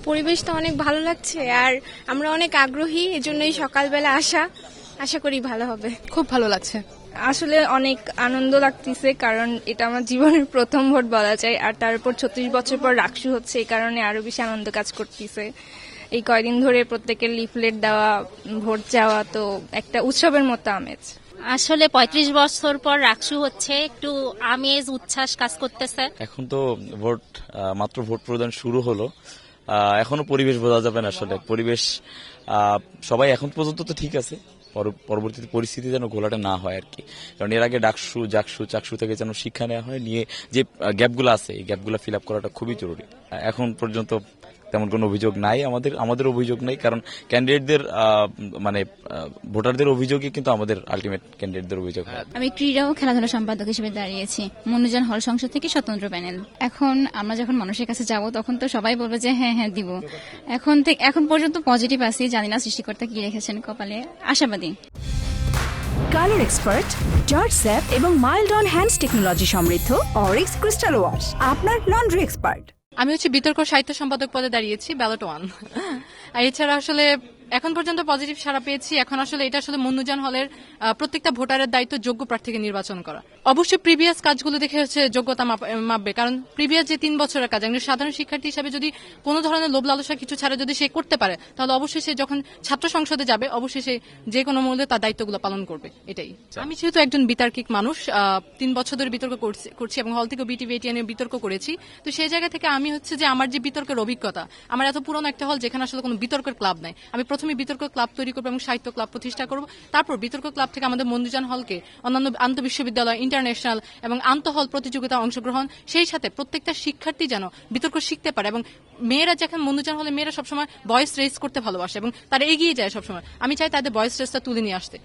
পরিবেশটা অনেক ভালো লাগছে আর আমরা অনেক আগ্রহী, এজন্যই সকালবেলা আশা করি ভালো হবে। খুব ভালো লাগছে। আসলে অনেক আনন্দ লাগতেছে, কারণ এটা আমার জীবনের প্রথম ভোট বলা যায়। আর তারপর 36 বছর পর রাকসু হচ্ছে, এই কারণে আরো বেশি আনন্দ কাজ করতেছে। এই কয়দিন ধরে প্রত্যেকের লিফলেট দেওয়া, ভোট চাওয়া, তো একটা উৎসবের মতো আমেজ। আসলে 35 বছর পর রাকসু হচ্ছে, একটু আমেজ উচ্ছ্বাস কাজ করতেছে। এখন তো মাত্র ভোট প্রদান শুরু হলো, এখনো পরিবেশ বোঝা যাবে না। আসলে পরিবেশ সবাই এখন পর্যন্ত তো ঠিক আছে, পরবর্তীতে পরিস্থিতি যেন ঘোলাটা না হয় আর কি। কারণ এর আগে ডাকসু চাকসু থেকে যেন শিক্ষা নেওয়া হয়, নিয়ে যে গ্যাপগুলো আছে এই গ্যাপগুলো ফিল আপ করাটা খুবই জরুরি। এখন পর্যন্ত তেমন কোনো অভিযোগ নাই, আমাদের অভিযোগ নেই, কারণ ক্যান্ডিডেটদের ভোটারদের অভিযোগই কিন্তু আমাদের আলটিমেট ক্যান্ডিডেটদের অভিযোগ হয়। আমি ক্রীড়া ও খেলাধুলা সম্পাদক হিসেবে দাঁড়িয়েছি মনুজান হল সংসদ থেকে স্বতন্ত্র প্যানেল। এখন আমরা যখন মানুষের কাছে যাব তখন তো সবাই বলবে যে হ্যাঁ হ্যাঁ দিব। এখন পর্যন্ত পজিটিভ আছি, জানি না সৃষ্টিকর্তা কি রেখেছেন কপালে, আশাবাদী। কালার এক্সপার্ট, জর্জ স্যাপ এবং মাইল্ড অন হ্যান্ডস টেকনোলজি সমৃদ্ধ অরিক্স ক্রিস্টাল ওয়াশ আপনার লন্ড্রি এক্সপার্ট। আমি বিতর্ক সাহিত্য সম্পাদক পদে দাঁড়িয়েছি, ব্যালট 1। আর এছাড়া আসলে এখন পর্যন্ত পজিটিভ সাড়া পেয়েছি। এখন আসলে এটা মনুজান হলের প্রত্যেকটা ভোটারের দায়িত্ব যোগ্য প্রার্থীকে নির্বাচন করা। অবশ্যই প্রিভিয়াস কাজগুলো দেখে যোগ্যতা মাপবে, কারণ প্রিভিয়াস যে 3 বছরের কাজ, একজন সাধারণ শিক্ষার্থী হিসেবে যদি কোনো ধরনের লোভ লালসা কিছু ছাড়া যদি সে করতে পারে, তাহলে অবশ্যই সে যখন ছাত্র সংসদে যাবে অবশ্যই সে যে কোনো মূল্যে তার দায়িত্বগুলো পালন করবে। এটাই। আমি যেহেতু একজন বিতার্কিক মানুষ, 3 বছর ধরে বিতর্ক করছি এবং হল থেকে বিটিভিএটি নিয়ে বিতর্ক করেছি, তো সেই জায়গা থেকে আমি যে আমার যে বিতর্কের অভিজ্ঞতা, আমার এত পুরনো একটা হল যেখানে আসলে কোনো বিতর্কের ক্লাব নাই, আমি প্রথমে বিতর্ক ক্লাব তৈরি করবো এবং সাহিত্য ক্লাব প্রতিষ্ঠা করব। তারপর বিতর্ক ক্লাব থেকে আমাদের মনুজান হলকে অন্যান্য আন্তঃবিশ্ববিদ্যালয়, ইন্টারন্যাশনাল এবং আন্তঃহল প্রতিযোগিতা অংশগ্রহণ, সেই সাথে প্রত্যেকটা শিক্ষার্থী যেন বিতর্ক শিখতে পারে। এবং মেয়েরা যখন মনুজান হলে মেয়েরা সবসময় ভয়েস রেজ করতে ভালোবাসে এবং তারা এগিয়ে যায় সবসময়, আমি চাই তাদের ভয়েস রেজটা তুলে নিয়ে আসতে।